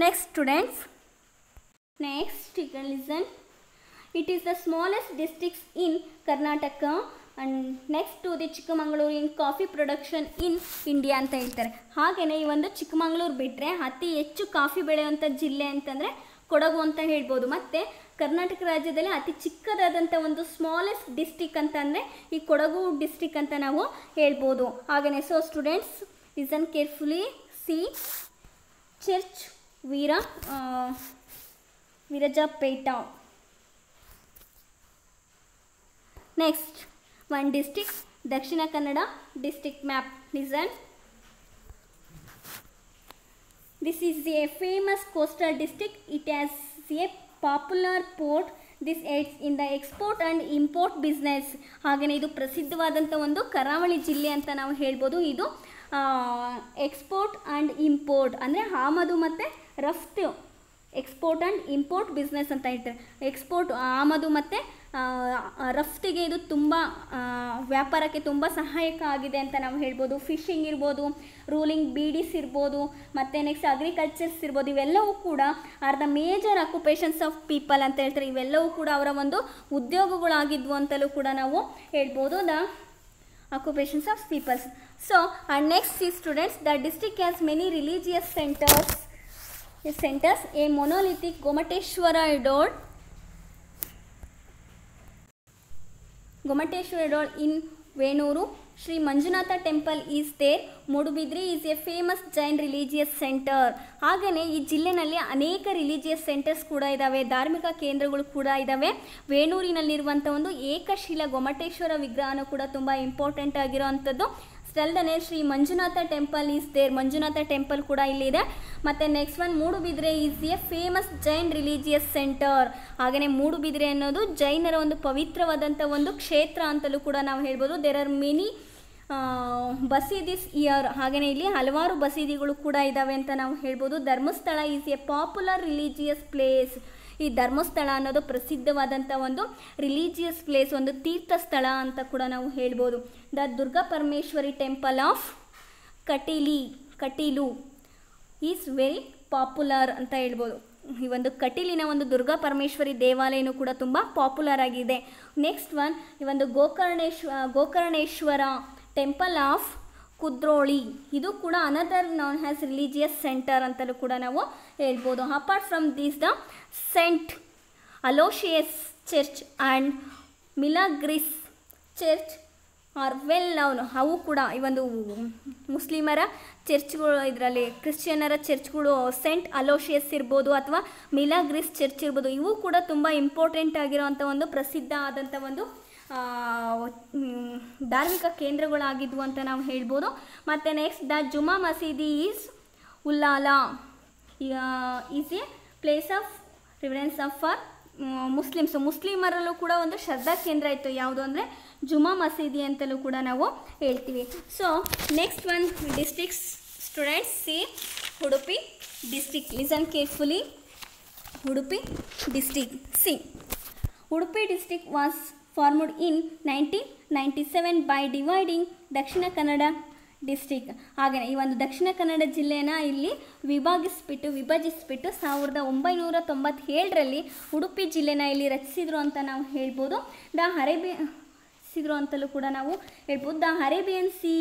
Next students, next listen. It is the smallest districts in Karnataka and next to the Chikkamagaluru in coffee production in India ಅಂತ ಹೇಳ್ತಾರೆ. ಹಾಗೆಯೇ ಈ ಒಂದು ಚಿಕ್ಕಮಗಳೂರು ಬಿಟ್ಟರೆ ಅತಿ ಹೆಚ್ಚು ಕಾಫಿ ಬೆಳೆಯುವಂಥ ಜಿಲ್ಲೆ ಅಂತಂದರೆ ಕೊಡಗು ಅಂತ ಹೇಳ್ಬೋದು. ಮತ್ತು ಕರ್ನಾಟಕ ರಾಜ್ಯದಲ್ಲಿ ಅತಿ ಚಿಕ್ಕದಾದಂಥ ಒಂದು ಸ್ಮಾಲೆಸ್ಟ್ ಡಿಸ್ಟ್ರಿಕ್ ಅಂತ ಅಂದರೆ ಈ ಕೊಡಗು ಡಿಸ್ಟ್ರಿಕ್ ಅಂತ ನಾವು ಹೇಳ್ಬೋದು. ಹಾಗೆಯೇ so students listen carefully. See church Virajpet. Next one district, Dakshina Kannada district map. Listen. This is a famous coastal district. It has a popular port. This aids in the export and import business. ಹಾಗೆಯೇ ಇದು ಪ್ರಸಿದ್ಧವಾದಂಥ ಒಂದು ಕರಾವಳಿ ಜಿಲ್ಲೆ ಅಂತ ನಾವು ಹೇಳ್ಬೋದು. ಇದು export and import ಅಂದರೆ ಆಮದು ಮತ್ತು ರಫ್ತು, ಎಕ್ಸ್ಪೋರ್ಟ್ ಆ್ಯಂಡ್ ಇಂಪೋರ್ಟ್ ಬಿಸ್ನೆಸ್ ಅಂತ ಹೇಳ್ತಾರೆ. ಎಕ್ಸ್ಪೋರ್ಟ್ ಆಮದು ಮತ್ತು ರಫ್ತಿಗೆ ಇದು ತುಂಬ ವ್ಯಾಪಾರಕ್ಕೆ ತುಂಬ ಸಹಾಯಕ ಆಗಿದೆ ಅಂತ ನಾವು ಹೇಳ್ಬೋದು. ಫಿಶಿಂಗ್ ಇರ್ಬೋದು, ರೂಲಿಂಗ್ ಬೀಡೀಸ್ ಇರ್ಬೋದು, ಮತ್ತು ನೆಕ್ಸ್ಟ್ ಅಗ್ರಿಕಲ್ಚರ್ಸ್ ಇರ್ಬೋದು. ಇವೆಲ್ಲವೂ ಕೂಡ R the major occupations of people ಅಂತ ಹೇಳ್ತಾರೆ. ಇವೆಲ್ಲವೂ ಕೂಡ ಅವರ ಒಂದು ಉದ್ಯೋಗಗಳಾಗಿದ್ವು ಅಂತಲೂ ಕೂಡ ನಾವು ಹೇಳ್ಬೋದು. The occupations of peoples. So and next ಈ students, the district has many religious centres. A monolithic Gomateshwara idol in Venuru. Sri Manjunatha temple is there. Mudubidri is a famous Jain religious center. ಹಾಗೆಯೇ ಈ ಜಿಲ್ಲೆನಲ್ಲಿ ಅನೇಕ religious centres ಕೂಡ ಇದ್ದಾವೆ, ಧಾರ್ಮಿಕ ಕೇಂದ್ರಗಳು ಕೂಡ ಇದ್ದಾವೆ. ವೇಣೂರಿನಲ್ಲಿರುವಂಥ ಒಂದು ಏಕಶಿಲಾ ಗೊಮಟೇಶ್ವರ ವಿಗ್ರಹನೂ ಕೂಡ ತುಂಬ ಇಂಪಾರ್ಟೆಂಟ್ ಆಗಿರೋವಂಥದ್ದು. ಸ್ಟೆಲ್ಡನೆ Shri Manjunatha temple is there. Manjunatha temple ಕೂಡ ಇಲ್ಲಿದೆ. ಮತ್ತು next one Moodbidri is a famous Jain religious centre. ಹಾಗೆಯೇ ಮೂಡುಬಿದ್ರೆ ಅನ್ನೋದು ಜೈನರ ಒಂದು ಪವಿತ್ರವಾದಂಥ ಒಂದು ಕ್ಷೇತ್ರ ಅಂತಲೂ ಕೂಡ ನಾವು ಹೇಳ್ಬೋದು. There are many basadis here. ಹಾಗೆಯೇ ಇಲ್ಲಿ ಹಲವಾರು ಬಸೀದಿಗಳು ಕೂಡ ಇದ್ದಾವೆ ಅಂತ ನಾವು ಹೇಳ್ಬೋದು. Dharmasthala is a popular religious place. ಈ ಧರ್ಮಸ್ಥಳ ಅನ್ನೋದು ಪ್ರಸಿದ್ಧವಾದಂಥ ಒಂದು ರಿಲಿಜಿಯಸ್ ಪ್ಲೇಸ್, ಒಂದು ತೀರ್ಥ ಸ್ಥಳ ಅಂತ ಕೂಡ ನಾವು ಹೇಳ್ಬೋದು. The Durga Parameshwari temple of Kateel is very popular ಅಂತ ಹೇಳ್ಬೋದು. ಈ ಒಂದು ಕಟೀಲಿನ ಒಂದು ದುರ್ಗಾ ಪರಮೇಶ್ವರಿ ದೇವಾಲಯನೂ ಕೂಡ ತುಂಬ ಪಾಪ್ಯುಲರ್ ಆಗಿದೆ. ನೆಕ್ಸ್ಟ್ ಒನ್ ಈ ಒಂದು ಗೋಕರ್ಣೇಶ್ವರ ಟೆಂಪಲ್ ಆಫ್ ಕುದ್ರೋಳಿ. ಇದು ಕೂಡ another non has religious centre ಅಂತಲೂ ಕೂಡ ನಾವು ಹೇಳ್ಬೋದು. Apart from these the Saint Aloysius church and Milagres church are well known. ಅವು ಕೂಡ ಈ ಒಂದು ಮುಸ್ಲಿಮರ ಚರ್ಚ್ಗಳು, ಇದರಲ್ಲಿ ಕ್ರಿಶ್ಚಿಯನ್ನರ ಚರ್ಚ್ಗಳು ಸೆಂಟ್ ಅಲೋಶಿಯಸ್ ಇರ್ಬೋದು ಅಥವಾ ಮಿಲಾಗ್ರಿಸ್ ಚರ್ಚ್ ಇರ್ಬೋದು. ಇವು ಕೂಡ ತುಂಬ ಇಂಪಾರ್ಟೆಂಟ್ ಆಗಿರೋವಂಥ ಒಂದು ಪ್ರಸಿದ್ಧ ಆದಂಥ ಒಂದು ಧಾರ್ಮಿಕ ಕೇಂದ್ರಗಳಾಗಿದ್ವು ಅಂತ ನಾವು ಹೇಳ್ಬೋದು. ಮತ್ತು next the Juma Masjid is Ullal is a place of reference of for ಮುಸ್ಲಿಮರಲ್ಲೂ ಕೂಡ ಒಂದು ಶ್ರದ್ಧಾ ಕೇಂದ್ರ ಇತ್ತು. ಯಾವುದು ಅಂದರೆ ಜುಮಾ ಮಸೀದಿ ಅಂತಲೂ ಕೂಡ ನಾವು ಹೇಳ್ತೀವಿ. So next one districts students C Udupi district. Listen carefully. Udupi district C Udupi district was formed in 1997 by dividing Dakshina Kannada district. ಹಾಗೆಯೇ ಈ ಒಂದು ದಕ್ಷಿಣ ಕನ್ನಡ ಜಿಲ್ಲೆನ ಇಲ್ಲಿ ವಿಭಜಿಸಿಬಿಟ್ಟು 1997ರಲ್ಲಿ ಉಡುಪಿ ಜಿಲ್ಲೆನ ಇಲ್ಲಿ ರಚಿಸಿದ್ರು ಅಂತ ನಾವು ಹೇಳ್ಬೋದು. ರಚಿಸಿದ್ರು ಅಂತಲೂ ಕೂಡ ನಾವು ಹೇಳ್ಬೋದು. The Arabian sea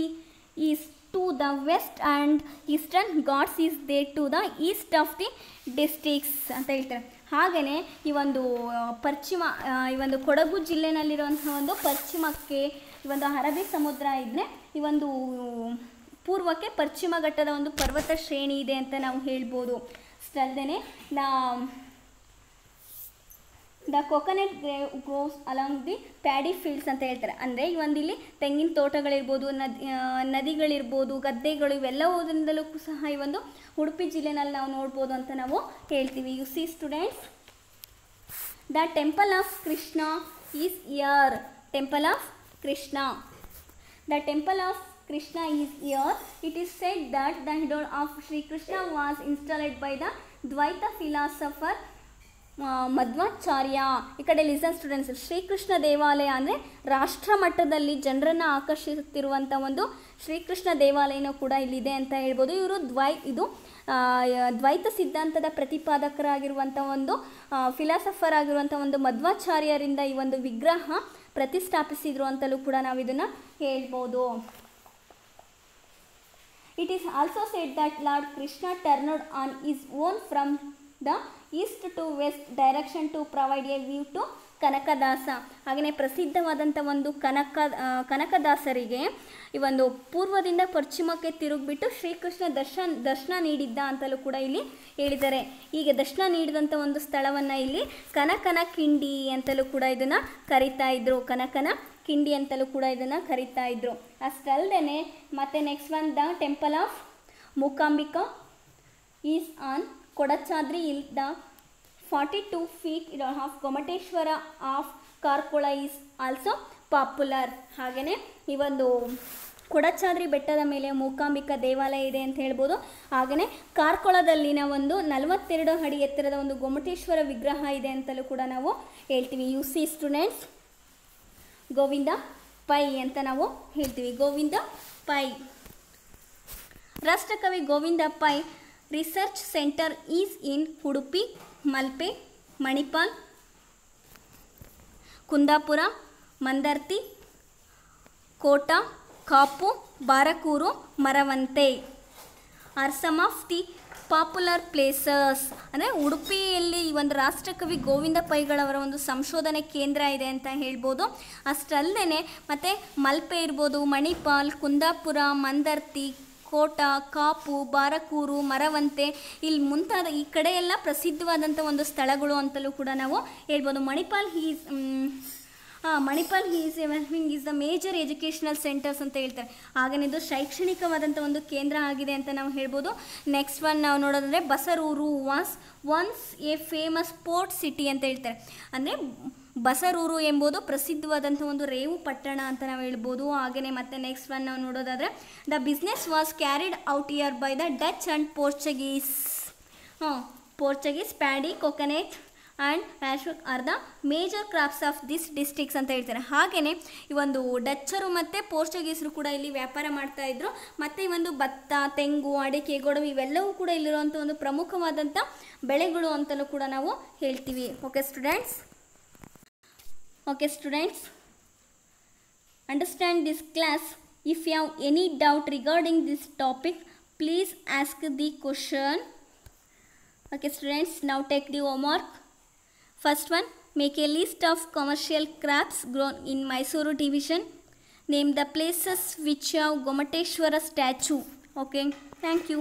is to the west and eastern Ghats is they to the east of the districts ಅಂತ ಹೇಳ್ತಾರೆ. ಹಾಗೆಯೇ ಈ ಒಂದು ಈ ಒಂದು ಕೊಡಗು ಜಿಲ್ಲೆನಲ್ಲಿರುವಂಥ ಒಂದು ಪಶ್ಚಿಮಕ್ಕೆ ಈ ಒಂದು ಅರಬ್ಬಿ ಸಮುದ್ರ ಇದ್ದರೆ ಈ ಒಂದು ಪೂರ್ವಕ್ಕೆ ಪಶ್ಚಿಮ ಘಟ್ಟದ ಒಂದು ಪರ್ವತ ಶ್ರೇಣಿ ಇದೆ ಅಂತ ನಾವು ಹೇಳ್ಬೋದು. ಅಷ್ಟಲ್ಲದೆ the coconut groves along the paddy fields ಅಂತ ಹೇಳ್ತಾರೆ. ಅಂದರೆ ಈ ಒಂದು ಇಲ್ಲಿ ತೆಂಗಿನ ತೋಟಗಳಿರ್ಬೋದು, ನದಿಗಳಿರ್ಬೋದು, ಗದ್ದೆಗಳು ಇವೆಲ್ಲವುದರಿಂದಲೂ ಸಹ ಈ ಒಂದು ಉಡುಪಿ ಜಿಲ್ಲೆನಲ್ಲಿ ನಾವು ನೋಡ್ಬೋದು ಅಂತ ನಾವು ಹೇಳ್ತೀವಿ. You see students, the temple of Krishna is here. Temple of Krishna. The temple of Krishna is here. It is said that the idol of Sri Krishna was installed by the Dvaita philosopher Madhvacharya. ಈ ಕಡೆ listen students, Shrikrishna ದೇವಾಲಯ ಅಂದರೆ ರಾಷ್ಟ್ರ ಮಟ್ಟದಲ್ಲಿ ಜನರನ್ನು ಆಕರ್ಷಿಸುತ್ತಿರುವಂಥ ಒಂದು ಶ್ರೀಕೃಷ್ಣ ದೇವಾಲಯನೂ ಕೂಡ ಇಲ್ಲಿದೆ ಅಂತ ಹೇಳ್ಬೋದು. ಇವರು ದ್ವೈತ ಸಿದ್ಧಾಂತದ ಪ್ರತಿಪಾದಕರಾಗಿರುವಂಥ ಒಂದು ಫಿಲಾಸಫರ್ ಆಗಿರುವಂಥ ಒಂದು ಮಧ್ವಾಚಾರ್ಯರಿಂದ ಈ ಒಂದು ವಿಗ್ರಹ ಪ್ರತಿಷ್ಠಾಪಿಸಿದ್ರು ಅಂತಲೂ ಕೂಡ ನಾವು ಇದನ್ನು ಹೇಳ್ಬೋದು. It is also said that lord Krishna turned on his own from the east to west direction to provide a view to Kanakadasa. ಹಾಗೆಯೇ ಪ್ರಸಿದ್ಧವಾದಂಥ ಒಂದು ಕನಕದಾಸರಿಗೆ ಈ ಒಂದು ಪೂರ್ವದಿಂದ ಪಶ್ಚಿಮಕ್ಕೆ ತಿರುಗಿಬಿಟ್ಟು ಶ್ರೀಕೃಷ್ಣ ದರ್ಶನ ನೀಡಿದ್ದ ಅಂತಲೂ ಕೂಡ ಇಲ್ಲಿ ಹೇಳಿದ್ದಾರೆ. ಹೀಗೆ ದರ್ಶನ ನೀಡಿದಂಥ ಒಂದು ಸ್ಥಳವನ್ನು ಇಲ್ಲಿ ಕನಕನ ಕಿಂಡಿ ಅಂತಲೂ ಕೂಡ ಇದನ್ನು ಕರಿತಾ ಇದ್ರು. ಕನಕನ ಕಿಂಡಿ ಅಂತಲೂ ಕೂಡ ಇದನ್ನು ಕರಿತಾ ಇದ್ರು. ಅಷ್ಟಲ್ಲದೆ ಮತ್ತೆ next one the temple of Mookambika is on Kodachadri. ಇಲ್ the 42 feet of Gomateshwara of Karkala is also popular. ಹಾಗೆಯೇ ಈ ಒಂದು ಕೊಡಚಾದ್ರಿ ಬೆಟ್ಟದ ಮೇಲೆ ಮೂಕಾಂಬಿಕಾ ದೇವಾಲಯ ಇದೆ ಅಂತ ಹೇಳ್ಬೋದು. ಹಾಗೆಯೇ ಕಾರ್ಕೋಳದಲ್ಲಿನ ಒಂದು 42 ಅಡಿ ಎತ್ತರದ ಒಂದು ಗೊಮಟೇಶ್ವರ ವಿಗ್ರಹ ಇದೆ ಅಂತಲೂ ಕೂಡ ನಾವು ಹೇಳ್ತೀವಿ. You see students, Govinda Pai ಅಂತ ನಾವು ಹೇಳ್ತೀವಿ. Govinda Pai. Rashtrakavi Govinda Pai research centre is in Udupi, Malpe, Manipal, Kundapura, Mandarthi, Kota, Kapu, Barkur, Maravanthe are some of the popular places. ಅಂದರೆ ಉಡುಪಿಯಲ್ಲಿ ಈ ಒಂದು ರಾಷ್ಟ್ರಕವಿ ಗೋವಿಂದ ಪೈಗಳವರ ಒಂದು ಸಂಶೋಧನೆ ಕೇಂದ್ರ ಇದೆ ಅಂತ ಹೇಳ್ಬೋದು. ಅಷ್ಟಲ್ಲದೆ ಮತ್ತು ಮಲ್ಪೆ ಇರ್ಬೋದು, ಮಣಿಪಾಲ್, ಕುಂದಾಪುರ, ಮಂದರ್ತಿ, ಕೋಟಾ, ಕಾಪು, ಬಾರಕೂರು, ಮರವಂತೆ ಇಲ್ಲಿ ಮುಂತಾದ ಈ ಕಡೆ ಎಲ್ಲ ಪ್ರಸಿದ್ಧವಾದಂಥ ಒಂದು ಸ್ಥಳಗಳು ಅಂತಲೂ ಕೂಡ ನಾವು ಹೇಳ್ಬೋದು. Manipal is is the major educational centres ಅಂತ ಹೇಳ್ತಾರೆ. ಹಾಗೆಯೇ ಇದು ಶೈಕ್ಷಣಿಕವಾದಂಥ ಒಂದು ಕೇಂದ್ರ ಆಗಿದೆ ಅಂತ ನಾವು ಹೇಳ್ಬೋದು. ನೆಕ್ಸ್ಟ್ ಒನ್ ನಾವು ನೋಡೋದಂದರೆ Basrur was once a famous port city ಅಂತ ಹೇಳ್ತಾರೆ. ಅಂದರೆ ಬಸರೂರು ಎಂಬುದು ಪ್ರಸಿದ್ಧವಾದಂಥ ಒಂದು ರೇವು ಪಟ್ಟಣ ಅಂತ ನಾವು ಹೇಳ್ಬೋದು. ಹಾಗೆಯೇ ಮತ್ತೆ ನೆಕ್ಸ್ಟ್ ಒನ್ ನಾವು ನೋಡೋದಾದರೆ the business was carried out here by the Dutch and Portuguese. Paddy, coconut and ಆಶ್ವಕ್ are the major crops of this districts ಅಂತ ಹೇಳ್ತಾರೆ. ಹಾಗೆಯೇ ಈ ಒಂದು ಡಚ್ಚರು ಮತ್ತು ಪೋರ್ಚುಗೀಸರು ಕೂಡ ಇಲ್ಲಿ ವ್ಯಾಪಾರ ಮಾಡ್ತಾಯಿದ್ರು. ಮತ್ತು ಈ ಒಂದು ಭತ್ತ, ತೆಂಗು, ಅಡಿಕೆ, ಗೋಡಂಬಿ ಇವೆಲ್ಲವೂ ಕೂಡ ಇಲ್ಲಿರುವಂಥ ಒಂದು ಪ್ರಮುಖವಾದಂಥ ಬೆಳೆಗಳು ಅಂತಲೂ ಕೂಡ ನಾವು ಹೇಳ್ತೀವಿ. Okay students, understand this class. If you have any doubt regarding this topic, please ask the question. Okay students, now take the homework. First one, make a list of commercial crops grown in Mysuru division. Name the places which have Gomateshwara statue. Okay, thank you.